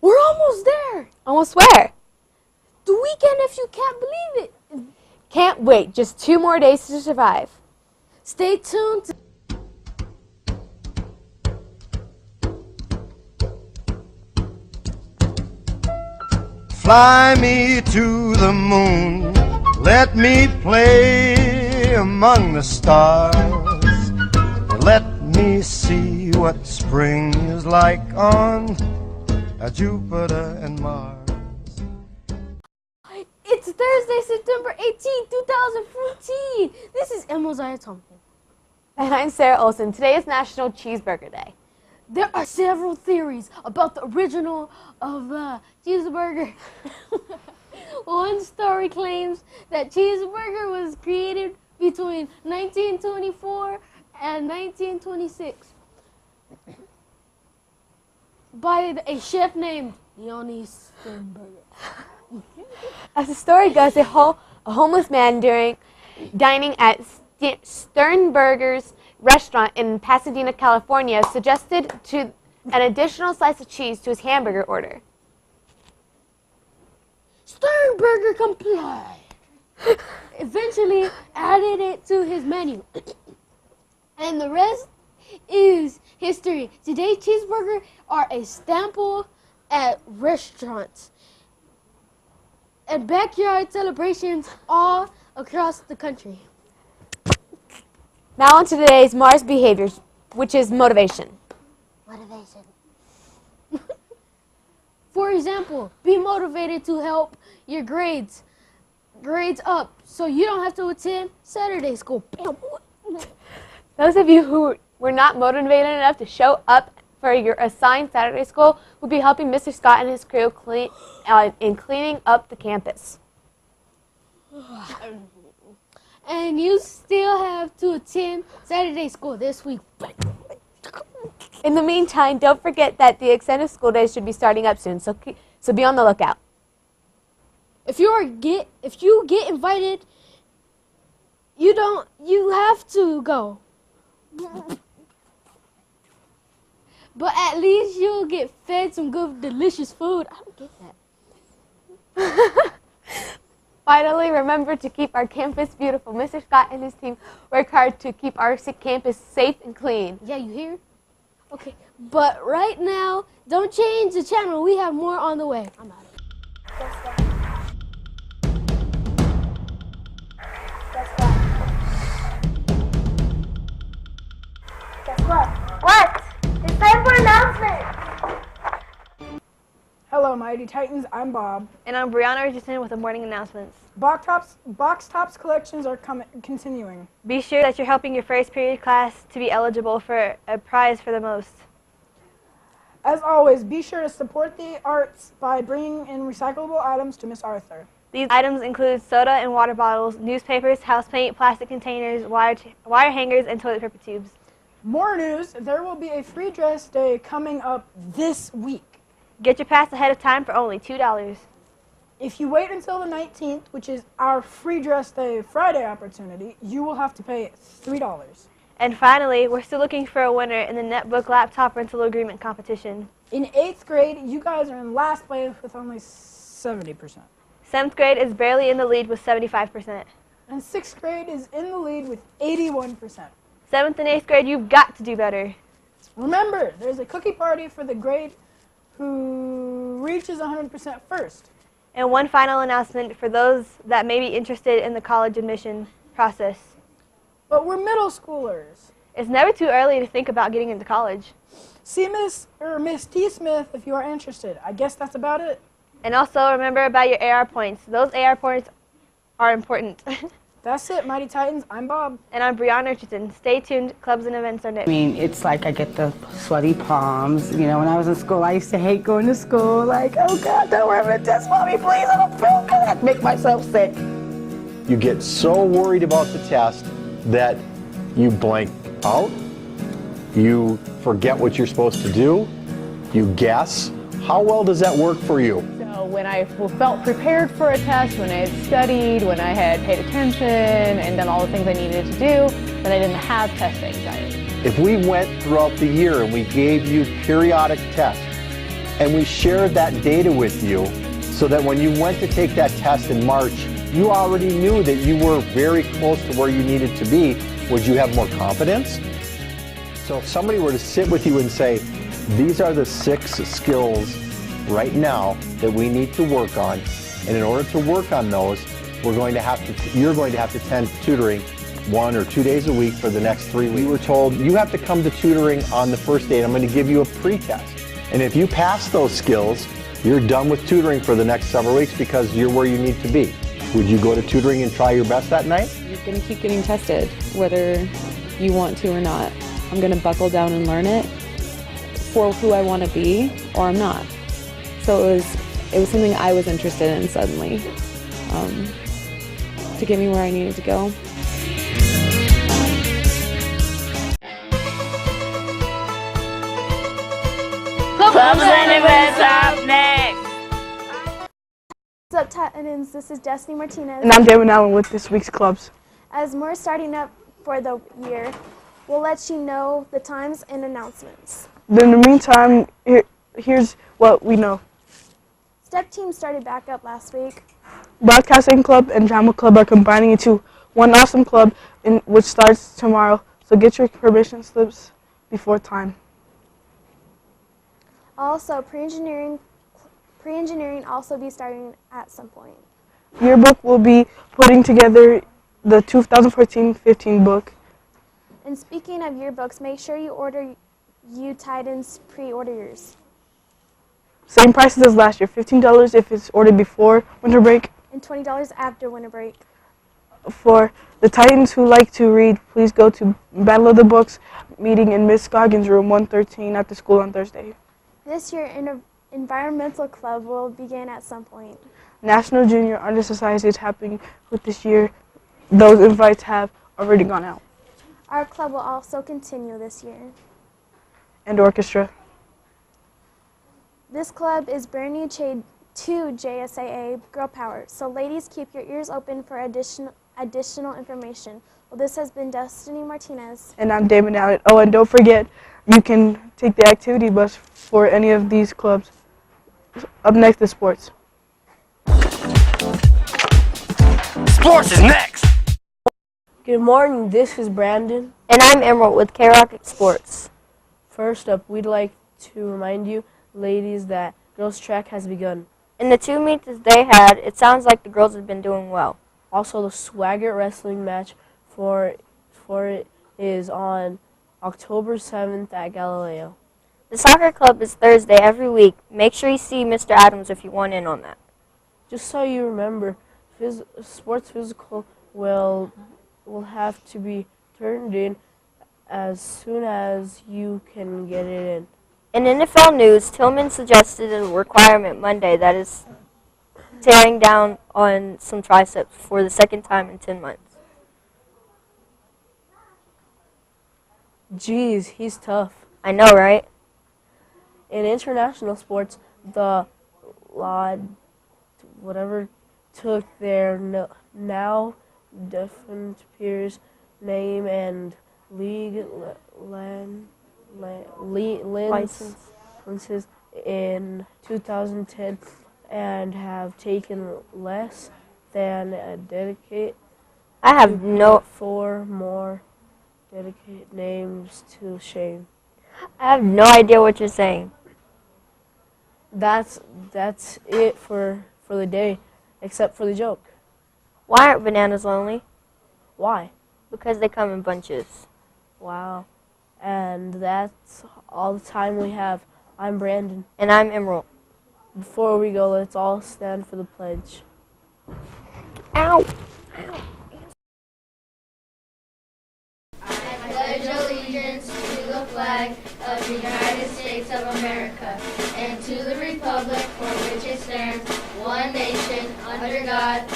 We're almost there. Almost where? The weekend, if you can't believe it. Can't wait. Just 2 more days to survive. Stay tuned. Fly me to the moon, let me play among the stars. Let me see what spring is like on Jupiter and Mars. It's Thursday, September 18, 2014. This is Mosiah Thompson. And I'm Sarah Olson. Today is National Cheeseburger Day. There are several theories about the original of the cheeseburger. One story claims that cheeseburger was created between 1924 and 1926 by a chef named Leonie Sternberger. As the story goes, a homeless man dining at Sternberger's restaurant in Pasadena, California, suggested an additional slice of cheese to his hamburger order. Sternberger complied. Eventually added it to his menu. And the rest is history. Today, cheeseburgers are a staple at restaurants and backyard celebrations all across the country. Now on to today's Mars behaviors, which is motivation. Motivation. For example, be motivated to help your grades up so you don't have to attend Saturday school. Those of you who were not motivated enough to show up for your assigned Saturday school will be helping Mr. Scott and his crew in cleaning up the campus. And you still have to attend Saturday school this week. In the meantime, don't forget that the extended school days should be starting up soon, so be on the lookout. If you get invited, you have to go. But at least you'll get fed some good, delicious food. I don't get that. Finally, remember to keep our campus beautiful. Mr. Scott and his team work hard to keep our campus safe and clean. Yeah, you hear? Okay, but right now, don't change the channel. We have more on the way. I'm out. Guess what? What? It's time for announcement! Hello, Mighty Titans. I'm Bob. And I'm Brianna Richardson with the morning announcements. Box Tops collections are continuing. Be sure that you're helping your first period class to be eligible for a prize for the most. As always, be sure to support the arts by bringing in recyclable items to Miss Arthur. These items include soda and water bottles, newspapers, house paint, plastic containers, wire hangers, and toilet paper tubes. More news, there will be a free dress day coming up this week. Get your pass ahead of time for only $2. If you wait until the 19th, which is our free dress day Friday opportunity, you will have to pay $3. And finally, we're still looking for a winner in the netbook laptop rental agreement competition. In 8th grade, you guys are in last place with only 70%. 7th grade is barely in the lead with 75%. And 6th grade is in the lead with 81%. 7th and 8th grade, you've got to do better. Remember, there's a cookie party for the grade who reaches 100% first. And one final announcement for those that may be interested in the college admission process. But we're middle schoolers. It's never too early to think about getting into college. See Miss T. Smith if you are interested. I guess that's about it. And also remember about your AR points. Those AR points are important. That's it, Mighty Titans. I'm Bob. And I'm Brianna Richardson. Stay tuned. Clubs and events are next. I mean, it's like I get the sweaty palms. You know, when I was in school, I used to hate going to school. Like, oh God, don't worry about this, Mommy, please. I don't feel good. I'd make myself sick. You get so worried about the test that you blank out. You forget what you're supposed to do. You guess. How well does that work for you? So when I felt prepared for a test, when I had studied, when I had paid attention and done all the things I needed to do, then I didn't have test anxiety. If we went throughout the year and we gave you periodic tests and we shared that data with you so that when you went to take that test in March, you already knew that you were very close to where you needed to be. Would you have more confidence? So if somebody were to sit with you and say, these are the 6 skills right now that we need to work on, and in order to work on those, you're going to have to attend tutoring 1 or 2 days a week for the next 3 weeks. We were told you have to come to tutoring on the first day, and I'm going to give you a pre-test. And if you pass those skills, you're done with tutoring for the next several weeks because you're where you need to be. Would you go to tutoring and try your best that night? You're going to keep getting tested, whether you want to or not. I'm going to buckle down and learn it for who I want to be, or I'm not. So it was something I was interested in suddenly, to get me where I needed to go. Clubs and events up next. What's up, Titans? This is Destiny Martinez. And I'm Damon Allen with this week's clubs. As more starting up for the year, we'll let you know the times and announcements. Then in the meantime, here's what we know. Step team started back up last week. Broadcasting Club and Drama Club are combining into one awesome club, which starts tomorrow. So get your permission slips before time. Also, pre-engineering also be starting at some point. Yearbook will be putting together the 2014-15 book. And speaking of yearbooks, make sure you order Titans pre-order yours. Same prices as last year, $15 if it's ordered before winter break. And $20 after winter break. For the Titans who like to read, please go to Battle of the Books meeting in Miss Goggins' room 113 at the school on Thursday. This year, Environmental Club will begin at some point. National Junior Honor Society is happening with this year. Those invites have already gone out. Our club will also continue this year. And orchestra. This club is brand new to JSAA Girl Power, so ladies, keep your ears open for additional information. Well, this has been Destiny Martinez. And I'm Damon Allen. Oh, and don't forget, you can take the activity bus for any of these clubs. Up next is sports. Sports is next! Good morning, this is Brandon. And I'm Emerald with KRKT Sports. First up, we'd like to remind you, ladies, that girls track has begun. In the 2 meets they had, it sounds like the girls have been doing well. Also, the Swigert wrestling match for it is on October 7th at Galileo. The soccer club is Thursday every week. Make sure you see Mr. Adams if you want in on that. Just so you remember, sports physical will have to be turned in as soon as you can get it in. In NFL news, Tillman suggested a requirement Monday that is tearing down on some triceps for the second time in 10 months. Jeez, he's tough. I know, right? In international sports, the whatever took their now defunct peers' name and league licenses in 2010 and have taken less than a decade. I have no 4 more dedicated names to shame. I have no idea what you're saying. That's it for the day, except for the joke. Why aren't bananas lonely? Why? Because they come in bunches. Wow. And that's all the time we have. I'm Brandon. And I'm Emerald. Before we go, let's all stand for the pledge. Ow! I pledge allegiance to the flag of the United States of America and to the republic for which it stands, one nation, under God,